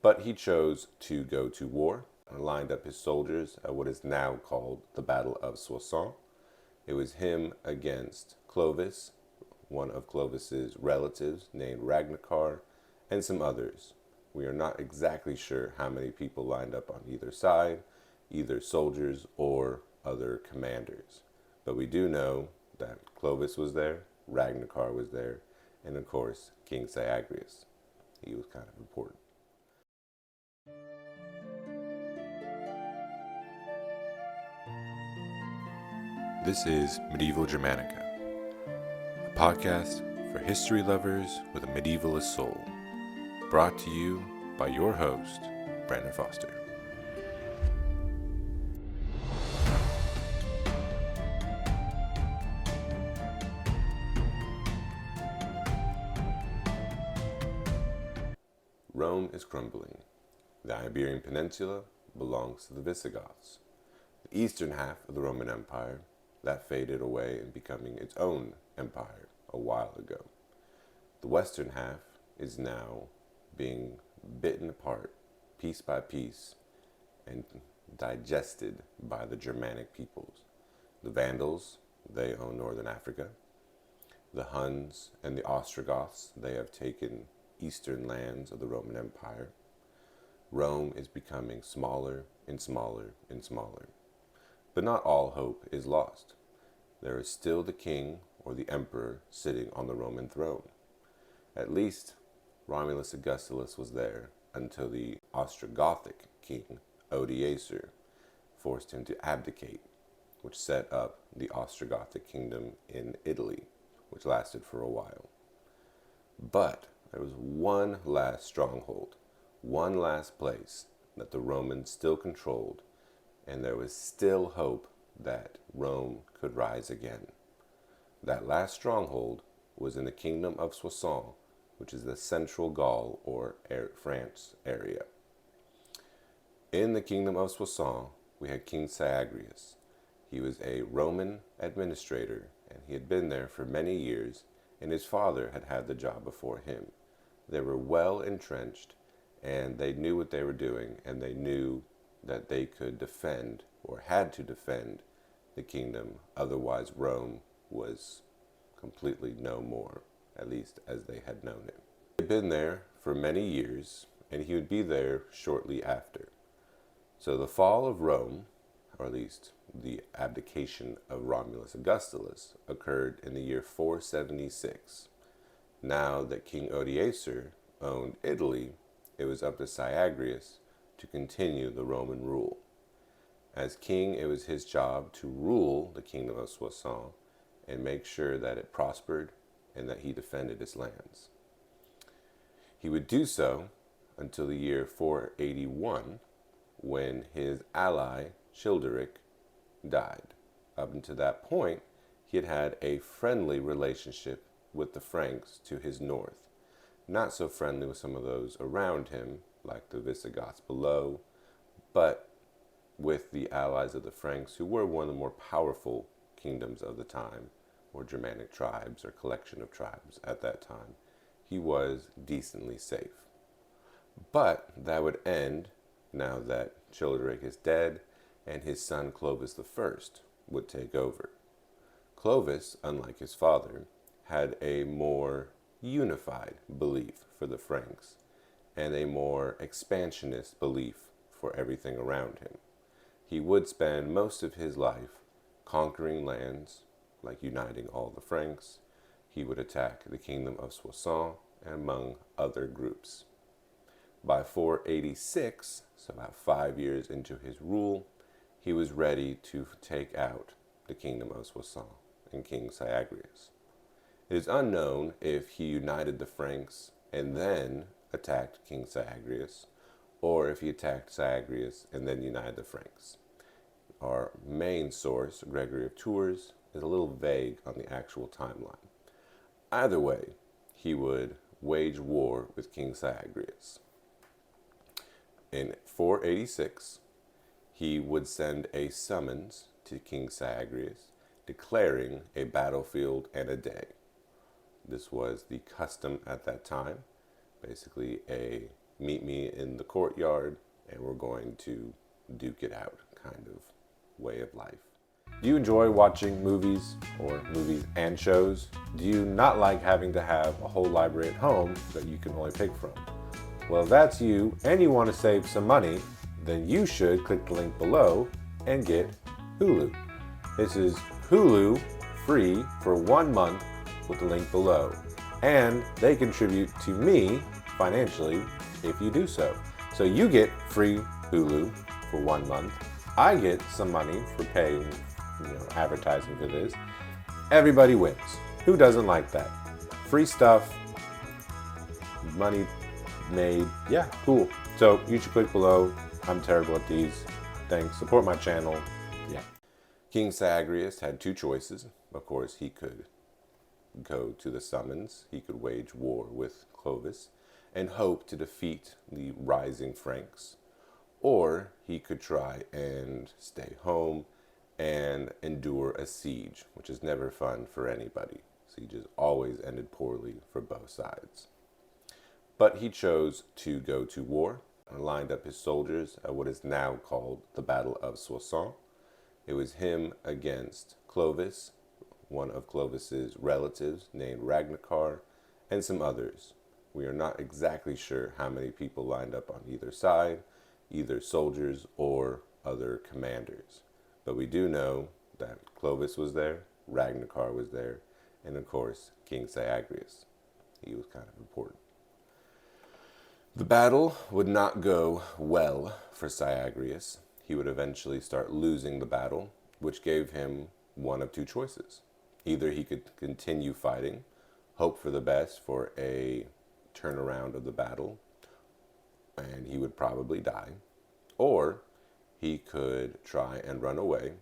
But he chose to go to war and lined up his soldiers at what is now called the Battle of Soissons. It was him against Clovis, one of Clovis's relatives named Ragnacar, and some others. We are not exactly sure how many people lined up on either side, either soldiers or other commanders. But we do know that Clovis was there, Ragnacar was there, and of course, King Syagrius. He was kind of important. This is Medieval Germanica, a podcast for history lovers with a medievalist soul, brought to you by your host, Brandon Foster. Rome is crumbling. The Iberian Peninsula belongs to the Visigoths. The eastern half of the Roman Empire, that faded away in becoming its own empire a while ago. The western half is now being bitten apart piece by piece and digested by the Germanic peoples. The Vandals, they own northern Africa. The Huns and the Ostrogoths, they have taken eastern lands of the Roman Empire. Rome is becoming smaller and smaller and smaller. But not all hope is lost. There is still the king or the emperor sitting on the Roman throne. At least Romulus Augustulus was there until the Ostrogothic king, Odoacer, forced him to abdicate, which set up the Ostrogothic kingdom in Italy, which lasted for a while. But there was one last stronghold, one last place that the Romans still controlled, and there was still hope that Rome could rise again. That last stronghold was in the Kingdom of Soissons, which is the central Gaul or France area. In the Kingdom of Soissons, we had King Syagrius. He was a Roman administrator, and he had been there for many years, and his father had had the job before him. They were well entrenched, and they knew what they were doing, and they knew that they could defend, or had to defend, the kingdom. Otherwise, Rome was completely no more, at least as they had known it. He had been there for many years, and he would be there shortly after. So the fall of Rome, or at least the abdication of Romulus Augustulus, occurred in the year 476. Now that King Odoacer owned Italy, it was up to Syagrius to continue the Roman rule. As king, it was his job to rule the Kingdom of Soissons and make sure that it prospered and that he defended its lands. He would do so until the year 481, when his ally, Childeric, died. Up until that point, he had had a friendly relationship with the Franks to his north. Not so friendly with some of those around him, like the Visigoths below, but with the allies of the Franks, who were one of the more powerful kingdoms of the time, or Germanic tribes, or collection of tribes at that time. He was decently safe. But that would end now that Childeric is dead, and his son Clovis I would take over. Clovis, unlike his father, had a more unified belief for the Franks, and a more expansionist belief for everything around him. He would spend most of his life conquering lands, like uniting all the Franks. He would attack the Kingdom of Soissons, among other groups. By 486, so about 5 years into his rule, he was ready to take out the Kingdom of Soissons and King Syagrius. It is unknown if he united the Franks and then attacked King Syagrius, or if he attacked Syagrius and then united the Franks. Our main source, Gregory of Tours, is a little vague on the actual timeline. Either way, he would wage war with King Syagrius. In 486, he would send a summons to King Syagrius declaring a battlefield and a day. This was the custom at that time, basically a meet me in the courtyard and we're going to duke it out kind of way of life. Do you enjoy watching movies or movies and shows? Do you not like having to have a whole library at home that you can only pick from? Well, if that's you and you want to save some money, then you should click the link below and get Hulu. This is Hulu free for 1 month with the link below. And they contribute to me financially if you do so. So you get free Hulu for 1 month. I get some money for paying, advertising for this. Everybody wins. Who doesn't like that? Free stuff, money made. Yeah, cool. So you should click below. I'm terrible at these. Thanks. Support my channel. Yeah. King Syagrius had two choices. Of course, he could go to the summons. He could wage war with Clovis and hope to defeat the rising Franks. Or he could try and stay home and endure a siege, which is never fun for anybody. Sieges always ended poorly for both sides. But he chose to go to war and lined up his soldiers at what is now called the Battle of Soissons. It was him against Clovis, one of Clovis's relatives named Ragnacar, and some others. We are not exactly sure how many people lined up on either side, either soldiers or other commanders. But we do know that Clovis was there, Ragnacar was there, and of course, King Syagrius. He was kind of important. The battle would not go well for Syagrius. He would eventually start losing the battle, which gave him one of two choices. Either he could continue fighting, hope for the best for a turnaround of the battle, and he would probably die, or he could try and run away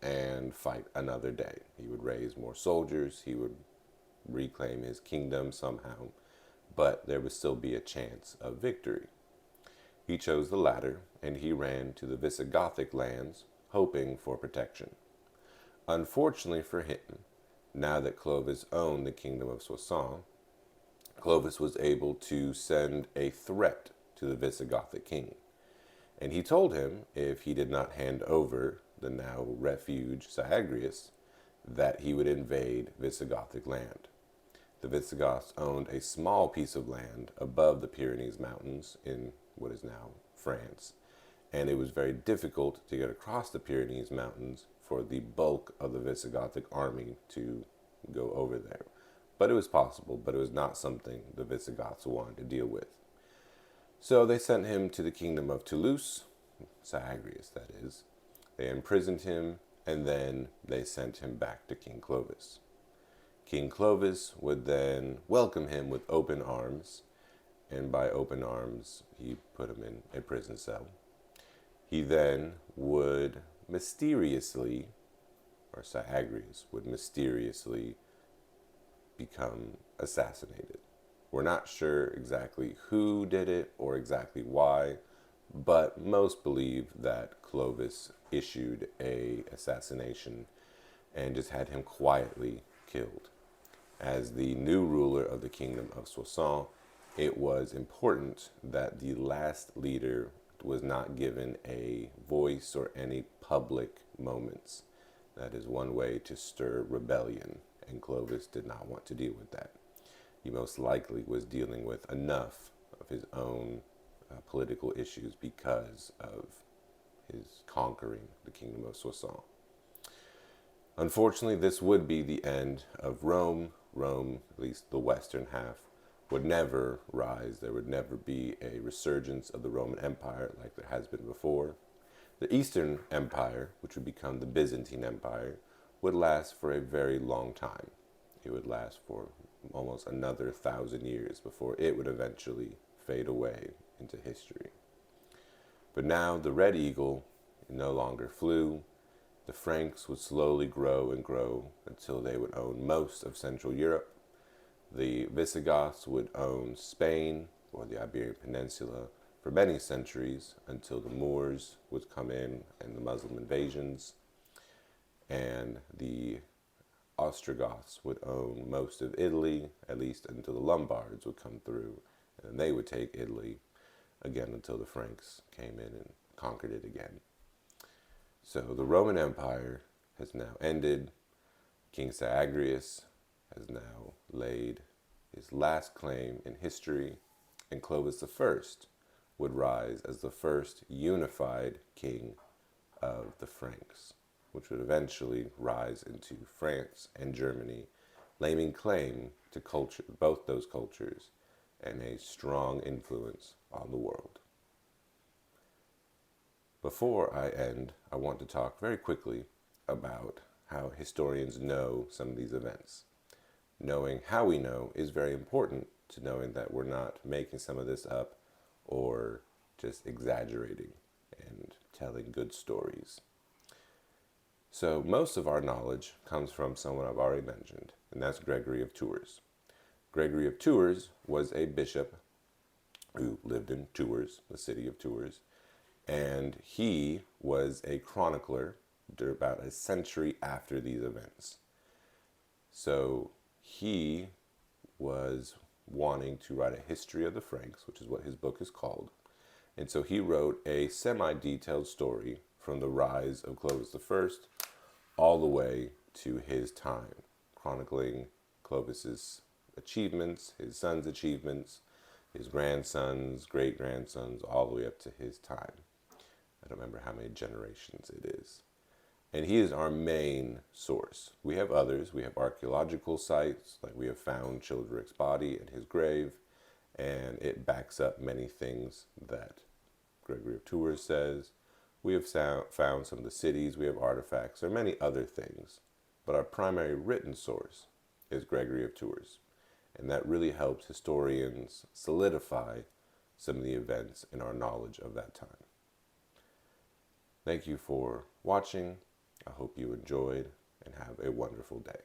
and fight another day. He would raise more soldiers, he would reclaim his kingdom somehow, but there would still be a chance of victory. He chose the latter, and he ran to the Visigothic lands, hoping for protection. Unfortunately for him, now that Clovis owned the Kingdom of Soissons, Clovis was able to send a threat to the Visigothic king. And he told him if he did not hand over the now refuge Syagrius, that he would invade Visigothic land. The Visigoths owned a small piece of land above the Pyrenees Mountains in what is now France, and it was very difficult to get across the Pyrenees Mountains for the bulk of the Visigothic army to go over there. But it was possible, but it was not something the Visigoths wanted to deal with. So they sent him to the kingdom of Toulouse, Syagrius that is. They imprisoned him, and then they sent him back to King Clovis. King Clovis would then welcome him with open arms, and by open arms, he put him in a prison cell. He then would mysteriously, or Syagrius would mysteriously become assassinated. We're not sure exactly who did it or exactly why, but most believe that Clovis issued a assassination and just had him quietly killed. As the new ruler of the Kingdom of Soissons, it was important that the last leader was not given a voice or any public moments. That is one way to stir rebellion, and Clovis did not want to deal with that. He most likely was dealing with enough of his own political issues because of his conquering the Kingdom of Soissons. Unfortunately, this would be the end of Rome. Rome, at least the western half, would never rise. There would never be a resurgence of the Roman Empire like there has been before. The Eastern Empire, which would become the Byzantine Empire, would last for a very long time. It would last for almost another 1,000 years before it would eventually fade away into history. But now the Red Eagle no longer flew. The Franks would slowly grow and grow until they would own most of Central Europe. The Visigoths would own Spain or the Iberian Peninsula for many centuries until the Moors would come in and the Muslim invasions. And the Ostrogoths would own most of Italy, at least until the Lombards would come through, and they would take Italy. again until the Franks came in and conquered it again. So the Roman Empire has now ended. King Syagrius has now laid his last claim in history, and Clovis I would rise as the first unified king of the Franks, which would eventually rise into France and Germany, laying claim to both those cultures and a strong influence on the world. Before I end, I want to talk very quickly about how historians know some of these events. Knowing how we know is very important to knowing that we're not making some of this up or just exaggerating and telling good stories. So most of our knowledge comes from someone I've already mentioned, and that's Gregory of Tours. Gregory of Tours was a bishop who lived in Tours, the city of Tours, and he was a chronicler about a century after these events. So he was wanting to write a history of the Franks, which is what his book is called. And so he wrote a semi-detailed story from the rise of Clovis I all the way to his time, chronicling Clovis's achievements, his son's achievements, his grandsons, great-grandsons, all the way up to his time. I don't remember how many generations it is. And he is our main source. We have others. We have archaeological sites, like we have found Childerich's body and his grave, and it backs up many things that Gregory of Tours says. We have found some of the cities, we have artifacts, there are many other things, but our primary written source is Gregory of Tours, and that really helps historians solidify some of the events in our knowledge of that time. Thank you for watching. I hope you enjoyed and have a wonderful day.